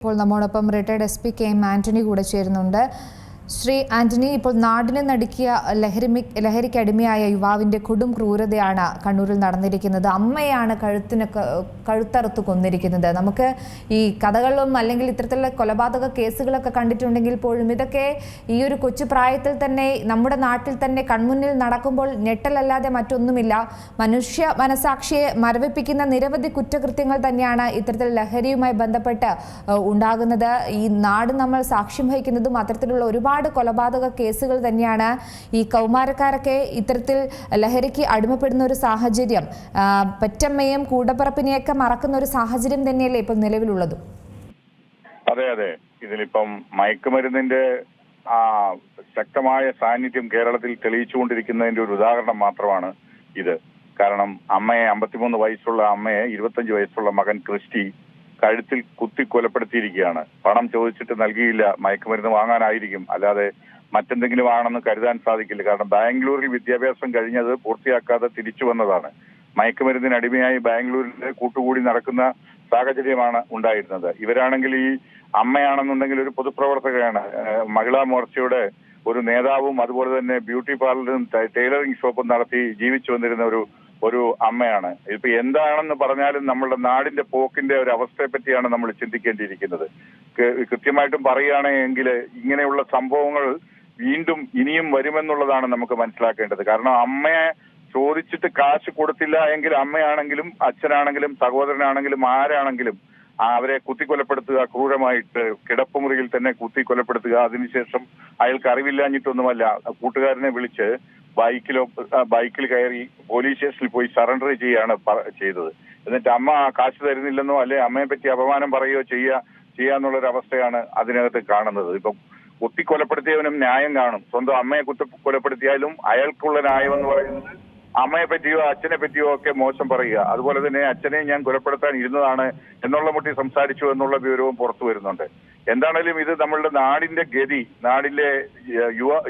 ഇപ്പോൾ നമ്മോടൊപ്പം retired SP KM Antony കൂടെ ചേരുന്നുണ്ട്. ശ്രീ ആന്റണി, ഇപ്പോൾ നാടിനെ നടുക്കിയ ലഹരിക്കടിമയായ യുവാവിന്റെ കൊടും ക്രൂരതയാണ് കണ്ണൂരിൽ നടന്നിരിക്കുന്നത്. അമ്മയാണ് കഴുത്തറുത്ത് കൊന്നിരിക്കുന്നത്. നമുക്ക് ഈ കഥകളും അല്ലെങ്കിൽ ഇത്തരത്തിലുള്ള കൊലപാതക കേസുകളൊക്കെ കണ്ടിട്ടുണ്ടെങ്കിൽ പോലും ഇതൊക്കെ ഈ ഒരു കൊച്ചു പ്രായത്തിൽ തന്നെ നമ്മുടെ നാട്ടിൽ തന്നെ കൺമുന്നിൽ നടക്കുമ്പോൾ ഞെട്ടലല്ലാതെ മറ്റൊന്നുമില്ല. മനുഷ്യ മനസാക്ഷിയെ മരവിപ്പിക്കുന്ന നിരവധി കുറ്റകൃത്യങ്ങൾ തന്നെയാണ് ഇത്തരത്തിൽ ലഹരിയുമായി ബന്ധപ്പെട്ട് ഉണ്ടാകുന്നത്. ഈ നാട് നമ്മൾ സാക്ഷ്യം വഹിക്കുന്നതും അത്തരത്തിലുള്ള ഒരുപാട് കൊലപാതക കേസുകൾ തന്നെയാണ്. ഈ കൗമാരക്കാരൊക്കെ ഇത്തരത്തിൽ ലഹരിക്ക് അടിമപ്പെടുന്ന ഒരു സാഹചര്യം, പെറ്റമ്മയും കൂടപ്പിറപ്പിനെയൊക്കെ മറക്കുന്ന ഒരു സാഹചര്യം തന്നെയല്ലേ ഇപ്പോൾ നിലവിലുള്ളത്? അതെ അതെ, ഇതിലിപ്പം മയക്കുമരുന്നിന്റെ ശക്തമായ സാന്നിധ്യം കേരളത്തിൽ തെളിയിച്ചുകൊണ്ടിരിക്കുന്നതിന്റെ ഒരു ഉദാഹരണം മാത്രമാണ് ഇത്. കാരണം 53 വയസ്സുള്ള അമ്മയെ 25 വയസ്സുള്ള മകൻ ക്രിസ്റ്റി കഴുത്തിൽ കുത്തി കൊലപ്പെടുത്തിയിരിക്കുകയാണ്. പണം ചോദിച്ചിട്ട് നൽകിയില്ല, മയക്കുമരുന്ന് വാങ്ങാനായിരിക്കും, അല്ലാതെ മറ്റെന്തെങ്കിലും ആണെന്ന് കരുതാൻ സാധിക്കില്ല. കാരണം ബാംഗ്ലൂരിൽ വിദ്യാഭ്യാസം കഴിഞ്ഞത് പൂർത്തിയാക്കാതെ തിരിച്ചു വന്നതാണ്. മയക്കുമരുന്നിന് അടിമയായി ബാംഗ്ലൂരിൽ കൂട്ടുകൂടി നടക്കുന്ന സാഹചര്യമാണ് ഉണ്ടായിരുന്നത്. ഇവരാണെങ്കിൽ ഈ അമ്മയാണെന്നുണ്ടെങ്കിൽ ഒരു പൊതുപ്രവർത്തകയാണ്, മഹിളാ മോർച്ചയുടെ ഒരു നേതാവും അതുപോലെ തന്നെ ബ്യൂട്ടി പാർലറും ടൈലറിംഗ് ഷോപ്പും നടത്തി ജീവിച്ചു വന്നിരുന്ന ഒരു അമ്മയാണ്. ഇപ്പൊ എന്താണെന്ന് പറഞ്ഞാലും നമ്മളുടെ നാടിന്റെ പോക്കിന്റെ ഒരു അവസ്ഥയെ പറ്റിയാണ് നമ്മൾ ചിന്തിക്കേണ്ടിയിരിക്കുന്നത്. കൃത്യമായിട്ടും പറയുകയാണെങ്കിൽ ഇങ്ങനെയുള്ള സംഭവങ്ങൾ വീണ്ടും ഇനിയും വരുമെന്നുള്ളതാണ് നമുക്ക് മനസ്സിലാക്കേണ്ടത്. കാരണം അമ്മയെ ചോദിച്ചിട്ട് കാശ് കൊടുത്തില്ല എങ്കിൽ അമ്മയാണെങ്കിലും അച്ഛനാണെങ്കിലും സഹോദരനാണെങ്കിലും ആരാണെങ്കിലും അവരെ കുത്തിക്കൊലപ്പെടുത്തുക, ക്രൂരമായിട്ട് കിടപ്പുമുറിയിൽ തന്നെ കുത്തിക്കൊലപ്പെടുത്തുക. അതിനുശേഷം അയാൾക്ക് അറിവില്ലാഞ്ഞിട്ടൊന്നുമല്ല, കൂട്ടുകാരനെ വിളിച്ച് ബൈക്കിൽ കയറി പോലീസ് സ്റ്റേഷനിൽ പോയി സറണ്ടർ ചെയ്യാണ് ചെയ്തത്. എന്നിട്ട് അമ്മ കാശ് തരുന്നില്ലെന്നോ അല്ലെ അമ്മയെ പറ്റി അപമാനം പറയുകയോ ചെയ്യാന്നുള്ളൊരു അവസ്ഥയാണ് അതിനകത്ത് കാണുന്നത്. ഇപ്പം കുത്തിക്കൊലപ്പെടുത്തിയവനും ന്യായം കാണും. സ്വന്തം അമ്മയെ കൊലപ്പെടുത്തിയാലും അയാൾക്കുള്ള ന്യായം എന്ന് പറയുന്നത് അമ്മയെ പറ്റിയോ അച്ഛനെ പറ്റിയോ ഒക്കെ മോശം പറയുക. അതുപോലെ തന്നെ അച്ഛനെ ഞാൻ കൊലപ്പെടുത്താൻ ഇരുന്നതാണ് എന്നുള്ള മുട്ടി സംസാരിച്ചു എന്നുള്ള വിവരവും പുറത്തു വരുന്നുണ്ട്. എന്താണേലും ഇത് നമ്മളുടെ നാടിന്റെ ഗതി, നാടിലെ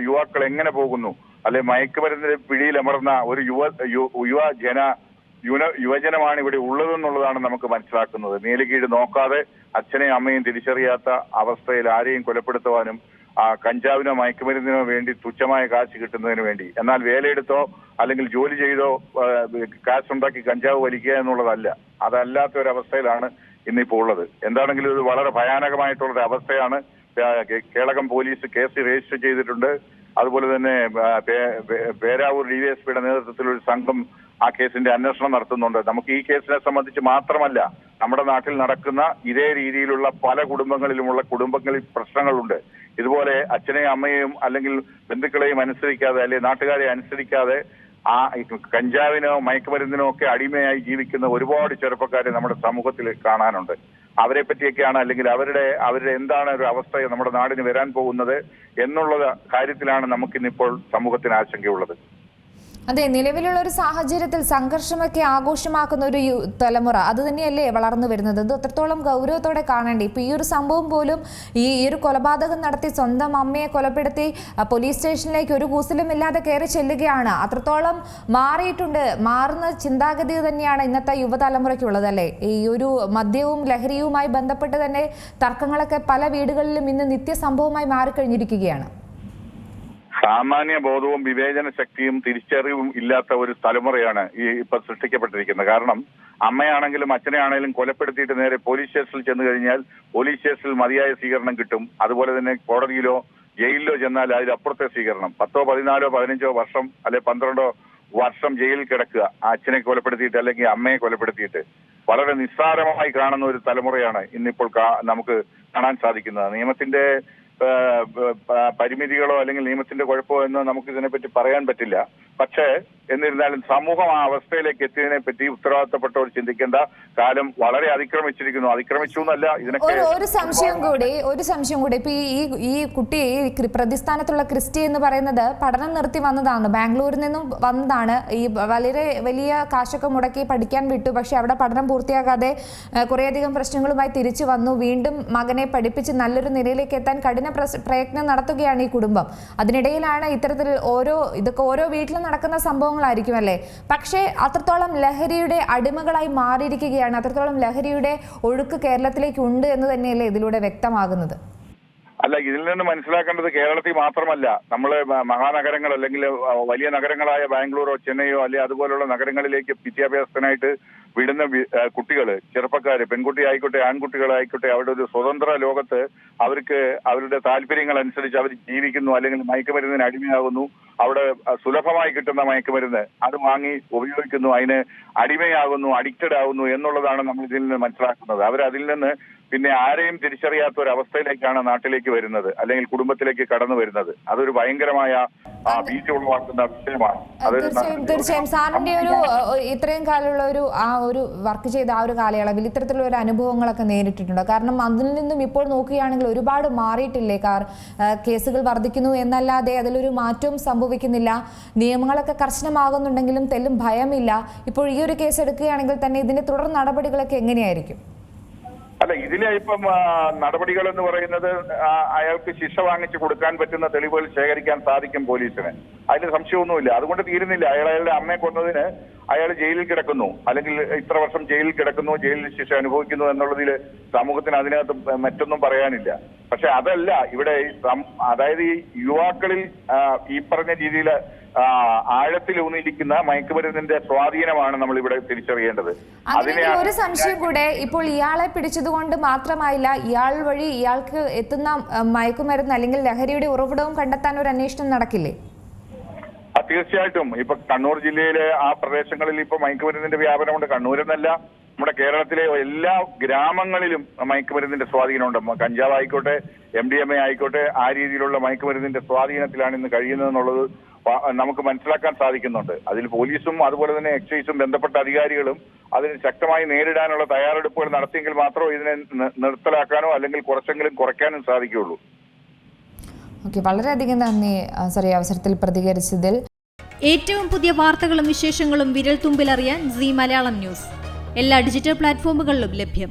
യുവാക്കൾ എങ്ങനെ പോകുന്നു, അല്ലെ മയക്കുമരുന്നിന്റെ പിടിയിലമർന്ന ഒരു യുവജനമാണ് ഇവിടെ ഉള്ളതെന്നുള്ളതാണ് നമുക്ക് മനസ്സിലാക്കുന്നത്. നീലകീഴ് നോക്കാതെ അച്ഛനെയും അമ്മയും തിരിച്ചറിയാത്ത അവസ്ഥയിൽ ആരെയും കൊലപ്പെടുത്തുവാനും കഞ്ചാവിനോ മയക്കുമരുന്നിനോ വേണ്ടി തുച്ഛമായ കാശ് കിട്ടുന്നതിന് വേണ്ടി, എന്നാൽ വേലയെടുത്തോ അല്ലെങ്കിൽ ജോലി ചെയ്തോ കാശുണ്ടാക്കി കഞ്ചാവ് വലിക്കുക എന്നുള്ളതല്ല, അതല്ലാത്ത ഒരവസ്ഥയിലാണ് ഇന്നിപ്പോൾ ഉള്ളത്. എന്താണെങ്കിലും ഇത് വളരെ ഭയാനകമായിട്ടുള്ളൊരു അവസ്ഥയാണ്. കേളകം പോലീസ് കേസ് രജിസ്റ്റർ ചെയ്തിട്ടുണ്ട്. അതുപോലെ തന്നെ പേരാവൂർ DYSPയുടെ നേതൃത്വത്തിൽ ഒരു സംഘം ആ കേസിന്റെ അന്വേഷണം നടത്തുന്നുണ്ട്. നമുക്ക് ഈ കേസിനെ സംബന്ധിച്ച് മാത്രമല്ല, നമ്മുടെ നാട്ടിൽ നടക്കുന്ന ഇതേ രീതിയിലുള്ള പല കുടുംബങ്ങളിൽ പ്രശ്നങ്ങളുണ്ട്. ഇതുപോലെ അച്ഛനെയും അമ്മയെയും അല്ലെങ്കിൽ ബന്ധുക്കളെയും അനുസരിക്കാതെ അല്ലെങ്കിൽ നാട്ടുകാരെ അനുസരിക്കാതെ കഞ്ചാവിനോ മയക്കുമരുന്നിനോ ഒക്കെ അടിമയായി ജീവിക്കുന്ന ഒരുപാട് ചെറുപ്പക്കാരെ നമ്മുടെ സമൂഹത്തിൽ കാണാനുണ്ട്. അവരെ പറ്റിയൊക്കെയാണ് അല്ലെങ്കിൽ അവരുടെ എന്താണ് ഒരു അവസ്ഥ നമ്മുടെ നാടിന് വരാൻ പോകുന്നത് എന്നുള്ള കാര്യത്തിലാണ് നമുക്കിന്നിപ്പോൾ സമൂഹത്തിന് ആശങ്കയുള്ളത്. അതെ, നിലവിലുള്ള ഒരു സാഹചര്യത്തിൽ സംഘർഷമൊക്കെ ആഘോഷമാക്കുന്ന ഒരു തലമുറ അത് തന്നെയല്ലേ വളർന്നു വരുന്നത്. ഇത് എത്രത്തോളം ഗൗരവത്തോടെ കാണേണ്ടി. ഇപ്പൊ ഈ ഒരു സംഭവം പോലും ഈ ഒരു കൊലപാതകം നടത്തി സ്വന്തം അമ്മയെ കൊലപ്പെടുത്തി പോലീസ് സ്റ്റേഷനിലേക്ക് ഒരു കൂസലും ഇല്ലാതെ കയറി ചെല്ലുകയാണ്. അത്രത്തോളം മാറുന്ന ചിന്താഗതി തന്നെയാണ് ഇന്നത്തെ യുവതലമുറയ്ക്കുള്ളത് അല്ലേ. ഈ ഒരു മദ്യവും ലഹരിയുമായി ബന്ധപ്പെട്ട് തന്നെ തർക്കങ്ങളൊക്കെ പല വീടുകളിലും ഇന്ന് നിത്യസംഭവമായി മാറിക്കഴിഞ്ഞിരിക്കുകയാണ്. സാമാന്യ ബോധവും വിവേചന ശക്തിയും തിരിച്ചറിവും ഇല്ലാത്ത ഒരു തലമുറയാണ് ഇപ്പൊ സൃഷ്ടിക്കപ്പെട്ടിരിക്കുന്നത്. കാരണം അമ്മയാണെങ്കിലും അച്ഛനെയാണെങ്കിലും കൊലപ്പെടുത്തിയിട്ട് നേരെ പോലീസ് സ്റ്റേഷനിൽ ചെന്ന് കഴിഞ്ഞാൽ പോലീസ് സ്റ്റേഷനിൽ മതിയായ സ്വീകരണം കിട്ടും. അതുപോലെ തന്നെ കോടതിയിലോ ജയിലിലോ ചെന്നാൽ അതിലപ്പുറത്തെ സ്വീകരണം. 10, 14, 15 വർഷം അല്ലെ 12 വർഷം ജയിലിൽ കിടക്കുക അച്ഛനെ കൊലപ്പെടുത്തിയിട്ട് അല്ലെങ്കിൽ അമ്മയെ കൊലപ്പെടുത്തിയിട്ട്. വളരെ നിസ്സാരമായി കാണുന്ന ഒരു തലമുറയാണ് ഇന്നിപ്പോൾ നമുക്ക് കാണാൻ സാധിക്കുന്നത്. നിയമത്തിന്റെ പരിമിതികളോ അല്ലെങ്കിൽ നിയമത്തിന്റെ കുഴപ്പമോ എന്ന് നമുക്ക് ഇതിനെപ്പറ്റി പറയാൻ പറ്റില്ല. പക്ഷേ എന്നിരുന്നാലും സമൂഹം ആ അവസ്ഥയിലേക്ക് എത്തിയതിനെ പറ്റി ഉത്തരവാദിത്തപ്പെട്ടവർ ചിന്തിക്കേണ്ട കാലം വളരെ അതിക്രമിച്ചു എന്നല്ല ഇതിനൊക്കെ. ഒരു സംശയം കൂടി ഇപ്പൊ ഈ കുട്ടി പ്രതിസ്ഥാനത്തുള്ള ക്രിസ്റ്റി എന്ന് പറയുന്നത് പഠനം നിർത്തി വന്നതാണ്, ബാംഗ്ലൂരിൽ നിന്നും വന്നതാണ്. ഈ വളരെ വലിയ കാശൊക്കെ മുടക്കി പഠിക്കാൻ വിട്ടു, പക്ഷെ അവിടെ പഠനം പൂർത്തിയാകാതെ കുറേയധികം പ്രശ്നങ്ങളുമായി തിരിച്ചു വന്നു. വീണ്ടും മകനെ പഠിപ്പിച്ച് നല്ലൊരു നിലയിലേക്ക് എത്താൻ കഠിന പ്രയത്നം നടത്തുകയാണ് ഈ കുടുംബം. അതിനിടയിലാണ് ഇത്തരത്തിൽ ഓരോ വീട്ടിലും നടക്കുന്ന സംഭവങ്ങൾ സംഭവങ്ങളായിരിക്കും അല്ലേ? പക്ഷേ അത്രത്തോളം ലഹരിയുടെ അടിമകളായി മാറിയിരിക്കുകയാണ്, അത്രത്തോളം ലഹരിയുടെ ഒഴുക്ക് കേരളത്തിലേക്ക് ഉണ്ട് എന്ന് തന്നെയല്ലേ ഇതിലൂടെ വ്യക്തമാകുന്നത്? അല്ല, ഇതിൽ നിന്ന് മനസ്സിലാക്കേണ്ടത് കേരളത്തിൽ മാത്രമല്ല, നമ്മൾ മഹാനഗരങ്ങൾ അല്ലെങ്കിൽ വലിയ നഗരങ്ങളായ ബാംഗ്ലൂരോ ചെന്നൈയോ അല്ലെ അതുപോലുള്ള നഗരങ്ങളിലേക്ക് വിദ്യാഭ്യാസത്തിനായിട്ട് വിടുന്ന കുട്ടികള്, ചെറുപ്പക്കാര്, പെൺകുട്ടി ആയിക്കോട്ടെ ആൺകുട്ടികളായിക്കോട്ടെ, അവരുടെ ഒരു സ്വതന്ത്ര ലോകത്ത് അവർക്ക് അവരുടെ താല്പര്യങ്ങൾ അനുസരിച്ച് അവർ ജീവിക്കുന്നു, അല്ലെങ്കിൽ മയക്കുമരുന്നിന് അടിമയാകുന്നു. അവിടെ സുലഭമായി കിട്ടുന്ന മയക്കുമരുന്ന് അത് വാങ്ങി ഉപയോഗിക്കുന്നു, അതിന് അടിമയാകുന്നു, അഡിക്റ്റഡ് ആകുന്നു എന്നുള്ളതാണ് നമ്മൾ ഇതിൽ നിന്ന് മനസ്സിലാക്കുന്നത്. അവരതിൽ നിന്ന് പിന്നെ ആരെയും തിരിച്ചറിയാത്ത ഒരു അവസ്ഥയിലേക്കാണ് നാട്ടിലേക്ക് വരുന്നത്, അല്ലെങ്കിൽ കുടുംബത്തിലേക്ക് കടന്നു വരുന്നത്. അതൊരു ഭയങ്കരമായ ഭീതി ഉളവാക്കുന്ന വിഷയമാണ്. തീർച്ചയായും സാറിന്റെ ഒരു ഇത്രയും കാലമുള്ള ഒരു വർക്ക് ചെയ്ത ആ ഒരു കാലയളവിൽ ഇത്തരത്തിലുള്ള ഒരു അനുഭവങ്ങളൊക്കെ നേരിട്ടിട്ടുണ്ടോ? കാരണം അതിൽ നിന്നും ഇപ്പോൾ നോക്കുകയാണെങ്കിൽ ഒരുപാട് മാറിയിട്ടില്ലേ? കേസുകൾ വർദ്ധിക്കുന്നു എന്നല്ലാതെ അതിലൊരു മാറ്റവും സംഭവിക്കുന്നില്ല. നിയമങ്ങളൊക്കെ കർശനമാകുന്നുണ്ടെങ്കിലും തെല്ലും ഭയമില്ല. ഇപ്പോൾ ഈ ഒരു കേസ് എടുക്കുകയാണെങ്കിൽ തന്നെ ഇതിന്റെ തുടർ നടപടികളൊക്കെ എങ്ങനെയായിരിക്കും? അല്ല, ഇതിലെ ഇപ്പം നടപടികൾ എന്ന് പറയുന്നത് അയാൾക്ക് ശിക്ഷ വാങ്ങിച്ചു കൊടുക്കാൻ പറ്റുന്ന തെളിവുകൾ ശേഖരിക്കാൻ സാധിക്കും പോലീസിന്. അതിന് സംശയമൊന്നുമില്ല. അതുകൊണ്ട് തീരുന്നില്ല. അയാളുടെ അമ്മയെ കൊന്നതിന് അയാൾ ജയിലിൽ കിടക്കുന്നു, അല്ലെങ്കിൽ ഇത്ര വർഷം ജയിലിൽ കിടക്കുന്നു, ജയിലിൽ ശിക്ഷ അനുഭവിക്കുന്നു എന്നുള്ളതിൽ സമൂഹത്തിന് അതിനകത്ത് മറ്റൊന്നും പറയാനില്ല. പക്ഷെ അതല്ല ഇവിടെ, അതായത് ഈ യുവാക്കളിൽ ഈ പറഞ്ഞ രീതിയിൽ ആഴത്തിൽ ഊന്നിയിരിക്കുന്ന മയക്കുമരുന്നിന്റെ സ്വാധീനമാണ് നമ്മൾ ഇവിടെ തിരിച്ചറിയേണ്ടത്. ഒരു സംശയം കൂടെ, ഇപ്പോൾ ഇയാളെ പിടിച്ചതുകൊണ്ട് മാത്രമായില്ല, ഇയാൾ വഴി ഇയാൾക്ക് എത്തുന്ന മയക്കുമരുന്ന് അല്ലെങ്കിൽ ലഹരിയുടെ ഉറവിടവും കണ്ടെത്താൻ ഒരു അന്വേഷണം നടക്കില്ലേ? തീർച്ചയായിട്ടും. ഇപ്പൊ കണ്ണൂർ ജില്ലയിലെ ആ പ്രദേശങ്ങളിൽ ഇപ്പൊ മയക്കുമരുന്നിന്റെ വ്യാപനമുണ്ട്. കണ്ണൂരെന്നല്ല, നമ്മുടെ കേരളത്തിലെ എല്ലാ ഗ്രാമങ്ങളിലും മയക്കുമരുന്നിന്റെ സ്വാധീനമുണ്ട്. കഞ്ചാവ് ആയിക്കോട്ടെ, MDMA ആയിക്കോട്ടെ, ആ രീതിയിലുള്ള മയക്കുമരുന്നിന്റെ സ്വാധീനത്തിലാണ് ഇന്ന് കഴിയുന്നതെന്നുള്ളത് നമുക്ക് മനസ്സിലാക്കാൻ സാധിക്കുന്നുണ്ട്. അതിൽ പോലീസും അതുപോലെ തന്നെ എക്സൈസും ബന്ധപ്പെട്ട അധികാരികളും അതിന് ശക്തമായി നേരിടാനുള്ള തയ്യാറെടുപ്പുകൾ നടത്തിയെങ്കിൽ മാത്രമേ ഇതിനെ നിർത്തലാക്കാനോ അല്ലെങ്കിൽ കുറച്ചെങ്കിലും കുറയ്ക്കാനും സാധിക്കുകയുള്ളൂ. ഓക്കെ, വളരെയധികം നന്ദി സാർ ഈ അവസരത്തിൽ പ്രതികരിച്ചതിൽ. ഏറ്റവും പുതിയ വാർത്തകളും വിശേഷങ്ങളും വിരൽ തുമ്പിലറിയാൻ സീ മലയാളം ന്യൂസ് എല്ലാ ഡിജിറ്റൽ പ്ലാറ്റ്ഫോമുകളിലും ലഭ്യം.